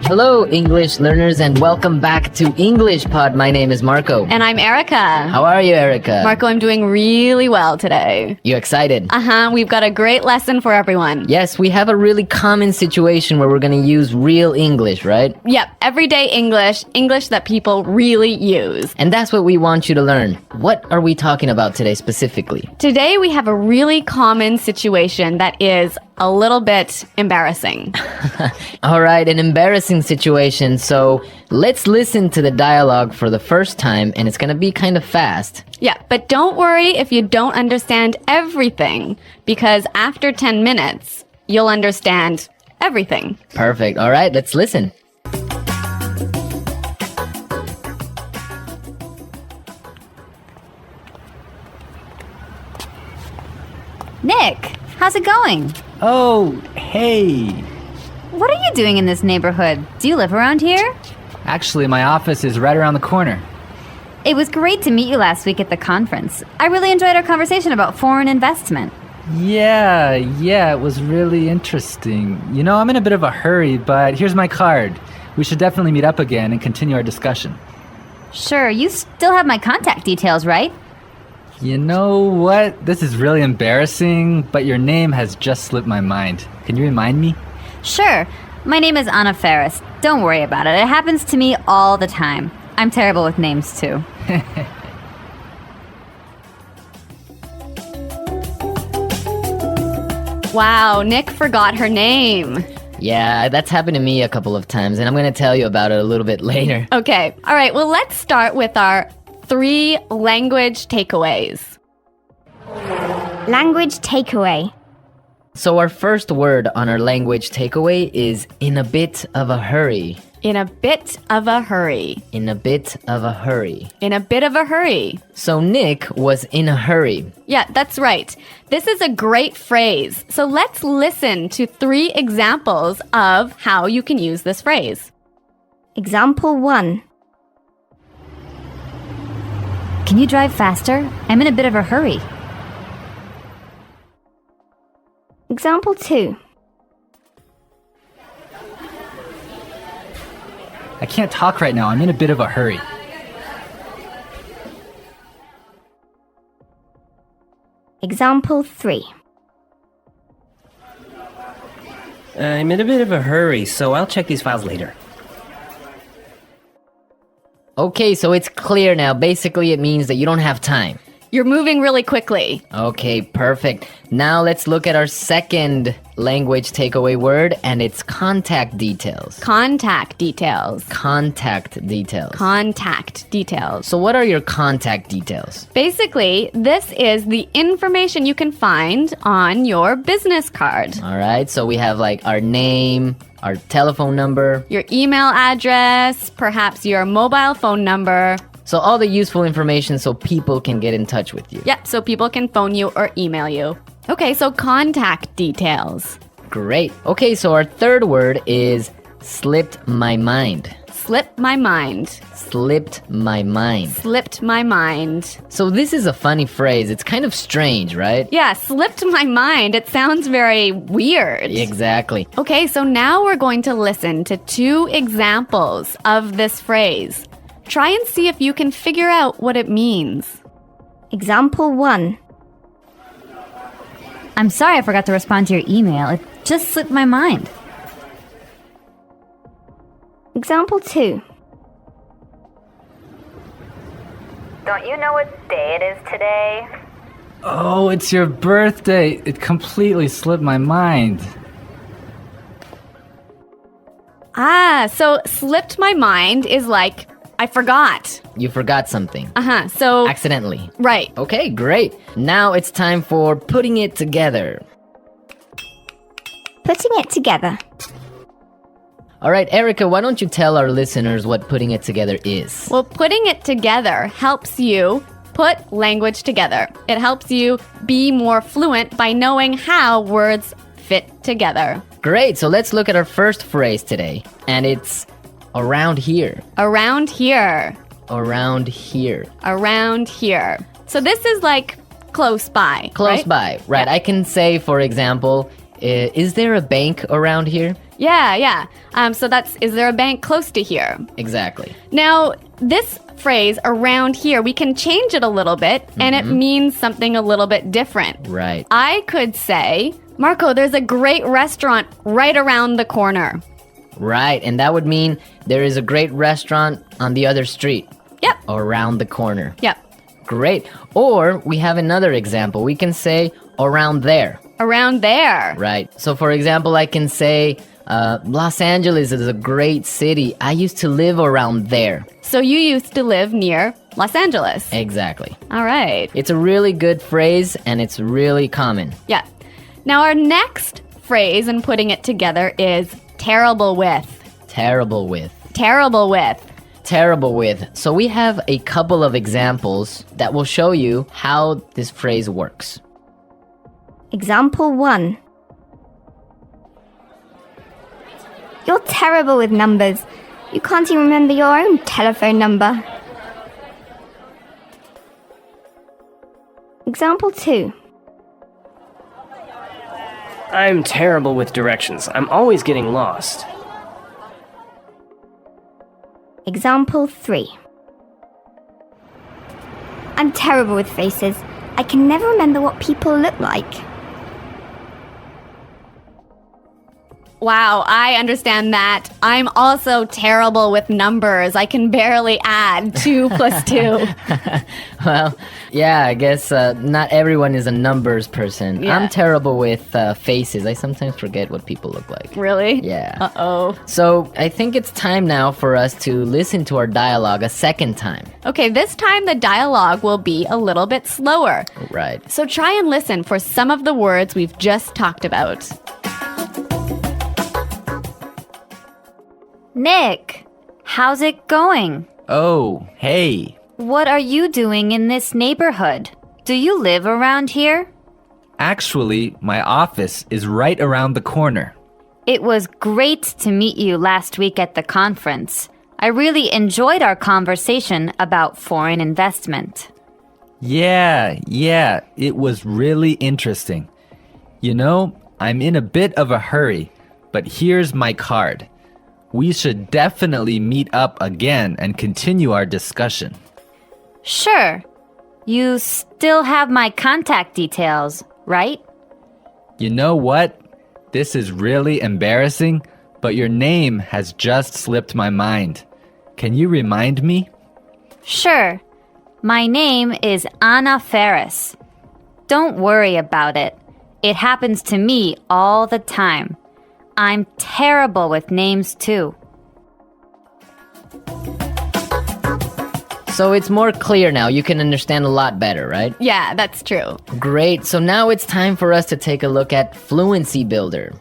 Hello, English learners, and welcome back to English Pod. My name is Marco. And I'm Erica. How are you, Erica? Marco, I'm doing really well today. You excited? We've got a great lesson for everyone. Yes, we have a really common situation where we're going to use real English, right? Yep, everyday English, English that people really use. And that's what we want you to learn. What are we talking about today specifically? Today we have a really common situation that is a little bit embarrassing. All right, an embarrassing situation. So let's listen to the dialogue for the first time, and it's going to be kind of fast. Yeah, but don't worry if you don't understand everything, because after 10 minutes, you'll understand everything. Perfect. All right, let's listen. Nick, how's it going? Oh, hey. What are you doing in this neighborhood? Do you live around here? Actually, my office is right around the corner. It was great to meet you last week at the conference. I really enjoyed our conversation about foreign investment. Yeah, it was really interesting. You know, I'm in a bit of a hurry, but here's my card. We should definitely meet up again and continue our discussion. Sure, you still have my contact details, right? You know what? This is really embarrassing, but your name has just slipped my mind. Can you remind me? Sure. My name is Anna Ferris. Don't worry about it. It happens to me all the time. I'm terrible with names, too. Wow, Nick forgot her name. Yeah, that's happened to me a couple of times, and I'm going to tell you about it a little bit later. Okay, all right, well, let's start with our 3 language takeaways. Language takeaway. So our first word on our language takeaway is in a bit of a hurry. In a bit of a hurry. In a bit of a hurry. In a bit of a hurry. So Nick was in a hurry. Yeah, that's right. This is a great phrase. So let's listen to 3 examples of how you can use this phrase. Example 1. Can you drive faster? I'm in a bit of a hurry. Example 2. I can't talk right now. I'm in a bit of a hurry. Example 3. I'm in a bit of a hurry, so I'll check these files later. Okay, so it's clear now. Basically, it means that you don't have time. You're moving really quickly. Okay, perfect. Now let's look at our second language takeaway word, and it's contact details. Contact details. Contact details. Contact details. So what are your contact details? Basically, this is the information you can find on your business card. All right, so we have like our name, our telephone number. Your email address, perhaps your mobile phone number. So all the useful information so people can get in touch with you. Yep, so people can phone you or email you. Okay, so contact details. Great. Okay, so our third word is slipped my mind. Slipped my mind. Slipped my mind. Slipped my mind. So this is a funny phrase. It's kind of strange, right? Yeah, slipped my mind. It sounds very weird. Exactly. Okay, so now we're going to listen to 2 examples of this phrase. Try and see if you can figure out what it means. Example 1. I'm sorry I forgot to respond to your email. It just slipped my mind. Example 2. Don't you know what day it is today? Oh, it's your birthday. It completely slipped my mind. So slipped my mind is like, I forgot. You forgot something. So, Accidentally. right. Okay, great. Now it's time for putting it together. Putting it together. All right, Erica, why don't you tell our listeners what putting it together is? Well, putting it together helps you put language together. It helps you be more fluent by knowing how words fit together. Great, so let's look at our first phrase today. And it's around here. Around here. Around here. Around here. So this is like close by. Close right? by, right. Yeah. I can say, for example, is there a bank around here? Yeah. So is there a bank close to here? Exactly. Now, this phrase around here, we can change it a little bit and it means something a little bit different. Right. I could say, Marco, there's a great restaurant right around the corner. Right, and that would mean there is a great restaurant on the other street. Yep. Or around the corner. Yep. Great. Or we have another example. We can say around there. Around there. Right. So for example, I can say Los Angeles is a great city. I used to live around there. So you used to live near Los Angeles. Exactly. All right. It's a really good phrase and it's really common. Yeah. Now our next phrase in putting it together is terrible with. Terrible with. Terrible with. Terrible with. So we have a couple of examples that will show you how this phrase works. Example 1. You're terrible with numbers. You can't even remember your own telephone number. Example 2. I'm terrible with directions. I'm always getting lost. Example 3. I'm terrible with faces. I can never remember what people look like. Wow, I understand that. I'm also terrible with numbers. I can barely add 2 plus 2. Well, yeah, I guess not everyone is a numbers person. Yeah. I'm terrible with faces. I sometimes forget what people look like. Really? Yeah. Uh-oh. So I think it's time now for us to listen to our dialogue a second time. Okay, this time the dialogue will be a little bit slower. Right. So try and listen for some of the words we've just talked about. Nick, how's it going? Oh, hey. What are you doing in this neighborhood? Do you live around here? Actually, my office is right around the corner. It was great to meet you last week at the conference. I really enjoyed our conversation about foreign investment. Yeah, it was really interesting. You know, I'm in a bit of a hurry, but here's my card. We should definitely meet up again and continue our discussion. Sure. You still have my contact details, right? You know what? This is really embarrassing, but your name has just slipped my mind. Can you remind me? Sure. My name is Anna Ferris. Don't worry about it. It happens to me all the time. I'm terrible with names too. So it's more clear now. You can understand a lot better, right? Yeah, that's true. Great. So now it's time for us to take a look at Fluency Builder.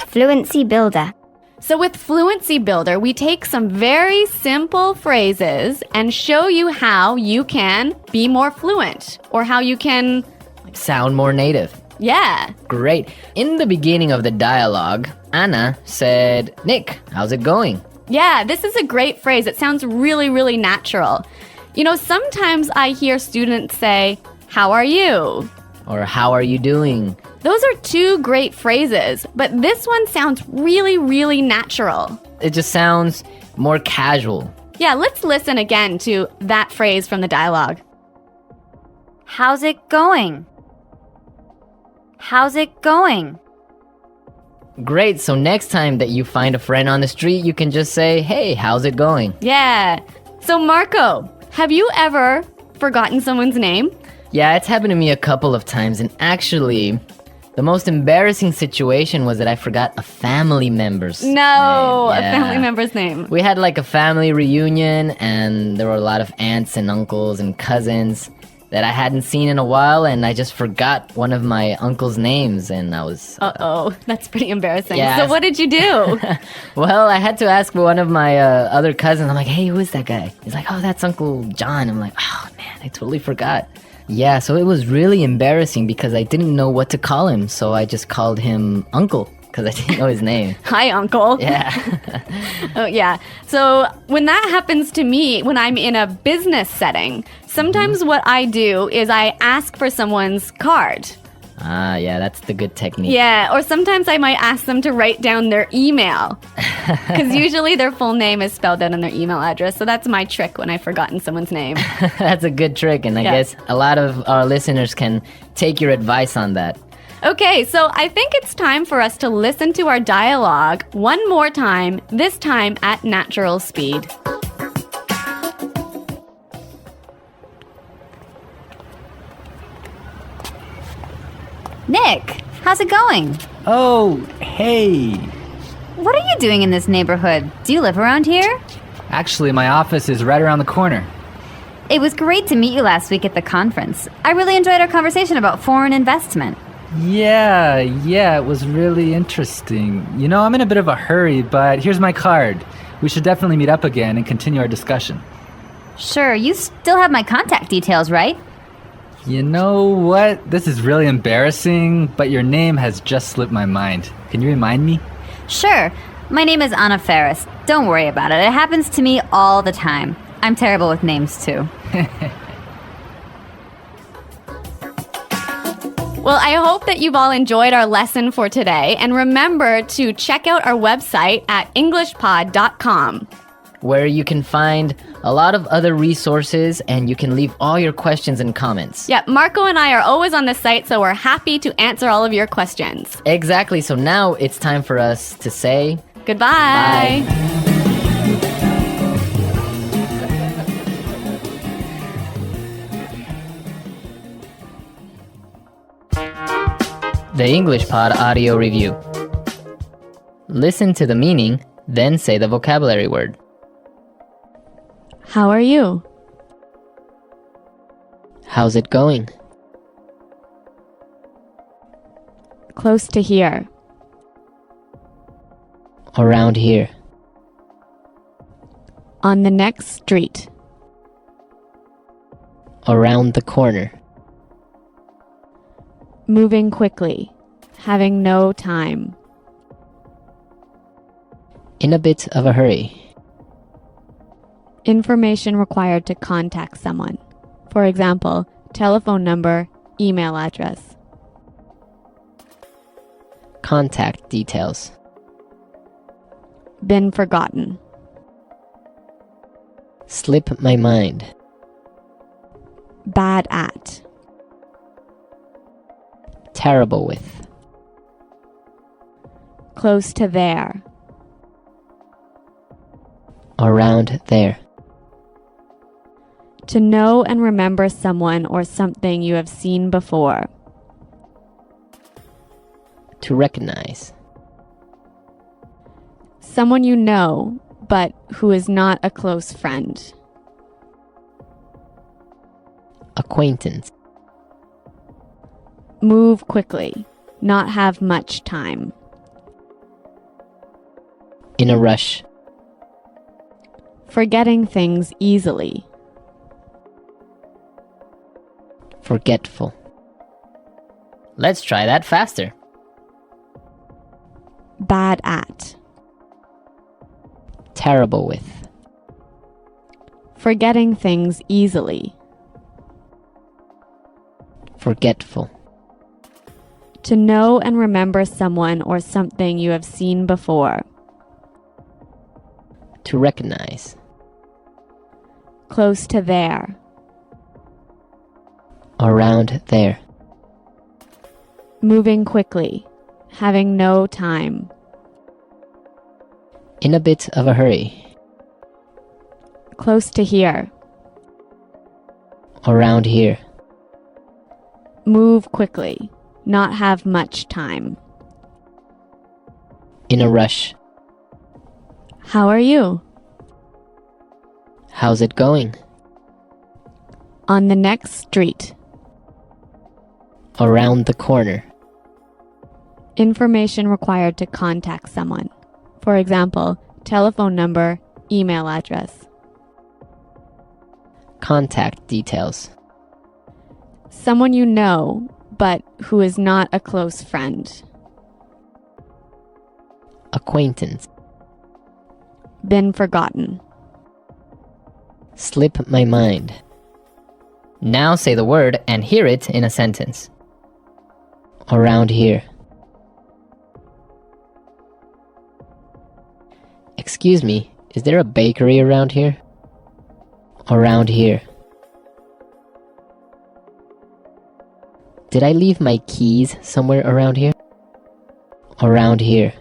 Fluency Builder. So with Fluency Builder, we take some very simple phrases and show you how you can be more fluent or how you can, Sound more native. yeah. Great. In the beginning of the dialogue, Anna said, Nick, how's it going? Yeah, this is a great phrase. It sounds really, really natural. You know, sometimes I hear students say, how are you? Or how are you doing? Those are 2 great phrases, but this one sounds really, really natural. It just sounds more casual. Yeah, let's listen again to that phrase from the dialogue. How's it going? How's it going? Great. So next time that you find a friend on the street, you can just say, hey, how's it going? Yeah. So Marco, have you ever forgotten someone's name? Yeah, it's happened to me a couple of times. And actually, the most embarrassing situation was that I forgot a family member's name. No, a Yeah. family member's name. We had like a family reunion and there were a lot of aunts and uncles and cousins that I hadn't seen in a while, and I just forgot one of my uncle's names, and I was... Uh-oh, that's pretty embarrassing. Yeah. So what did you do? Well, I had to ask one of my other cousins. I'm like, hey, who is that guy? He's like, oh, that's Uncle John. I'm like, oh, man, I totally forgot. Yeah, so it was really embarrassing because I didn't know what to call him, so I just called him Uncle because I didn't know his name. Hi, Uncle. Yeah. Oh, yeah. So when that happens to me, when I'm in a business setting, sometimes what I do is I ask for someone's card. Ah, yeah, that's the good technique. Yeah, or sometimes I might ask them to write down their email. Because usually their full name is spelled out on their email address. So that's my trick when I've forgotten someone's name. That's a good trick, and I Yeah. guess a lot of our listeners can take your advice on that. Okay, so I think it's time for us to listen to our dialogue one more time, this time at natural speed. Nick, how's it going? Oh, hey. What are you doing in this neighborhood? Do you live around here? Actually, my office is right around the corner. It was great to meet you last week at the conference. I really enjoyed our conversation about foreign investment. Yeah, it was really interesting. You know, I'm in a bit of a hurry, but here's my card. We should definitely meet up again and continue our discussion. Sure, you still have my contact details, right? You know what? This is really embarrassing, but your name has just slipped my mind. Can you remind me? Sure. My name is Anna Ferris. Don't worry about it. It happens to me all the time. I'm terrible with names, too. Well, I hope that you've all enjoyed our lesson for today. And remember to check out our website at englishpod.com. where you can find a lot of other resources and you can leave all your questions and comments. Yeah, Marco and I are always on the site, so we're happy to answer all of your questions. Exactly. So now it's time for us to say Goodbye. the English Pod audio review. Listen to the meaning, then say the vocabulary word. How are you? How's it going? Close to here. Around here. On the next street. Around the corner. Moving quickly. Having no time. In a bit of a hurry. Information required to contact someone. For example, telephone number, email address. Contact details. Been forgotten. Slip my mind. Bad at. Terrible with. Close to there. Around there. To know and remember someone or something you have seen before. To recognize. Someone you know, but who is not a close friend. Acquaintance. Move quickly. Not have much time. In a rush. Forgetting things easily. Forgetful. Let's try that faster. Bad at. Terrible with. Forgetting things easily. Forgetful. To know and remember someone or something you have seen before. To recognize. Close to there. Around there. Moving quickly. Having no time. In a bit of a hurry. Close to here. Around here. Move quickly. Not have much time. In a rush. How are you? How's it going? On the next street. Around the corner. Information required to contact someone. For example, telephone number, email address. Contact details. Someone you know, but who is not a close friend. Acquaintance. Been forgotten. Slip my mind. Now say the word and hear it in a sentence. Around here. Excuse me, is there a bakery around here? Around here. Did I leave my keys somewhere around here? Around here.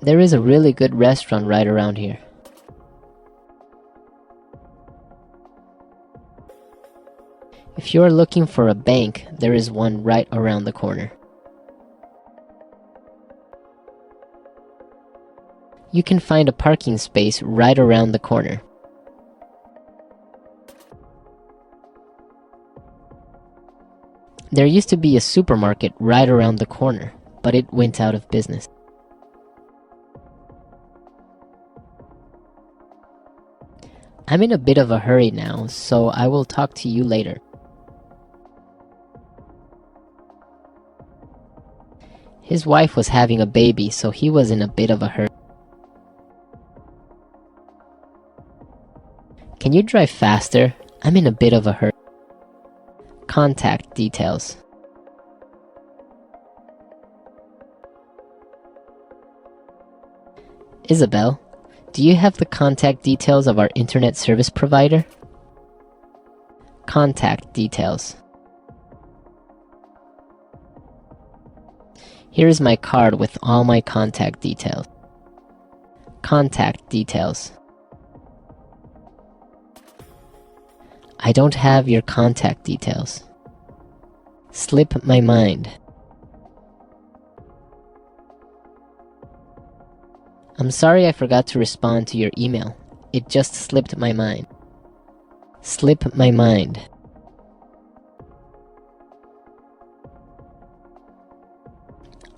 There is a really good restaurant right around here. If you are looking for a bank, there is one right around the corner. You can find a parking space right around the corner. There used to be a supermarket right around the corner, but it went out of business. I'm in a bit of a hurry now, so I will talk to you later. His wife was having a baby, so he was in a bit of a hurry. Can you drive faster? I'm in a bit of a hurry. Contact details. Isabel, do you have the contact details of our internet service provider? Contact details. Here is my card with all my contact details. Contact details. I don't have your contact details. Slip my mind. I'm sorry I forgot to respond to your email. It just slipped my mind. Slip my mind.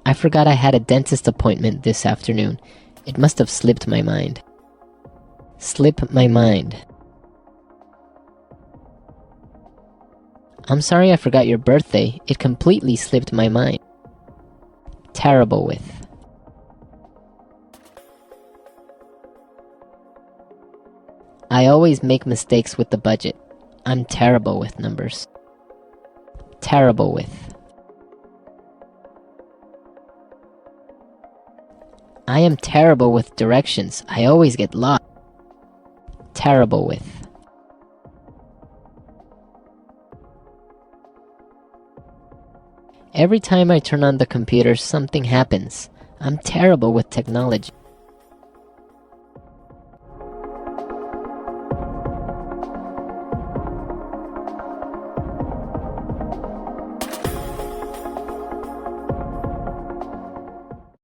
I forgot I had a dentist appointment this afternoon. It must have slipped my mind. Slip my mind. I'm sorry I forgot your birthday. It completely slipped my mind. Terrible with. I always make mistakes with the budget. I'm terrible with numbers. Terrible with. I am terrible with directions. I always get lost. Terrible with. Every time I turn on the computer, something happens. I'm terrible with technology.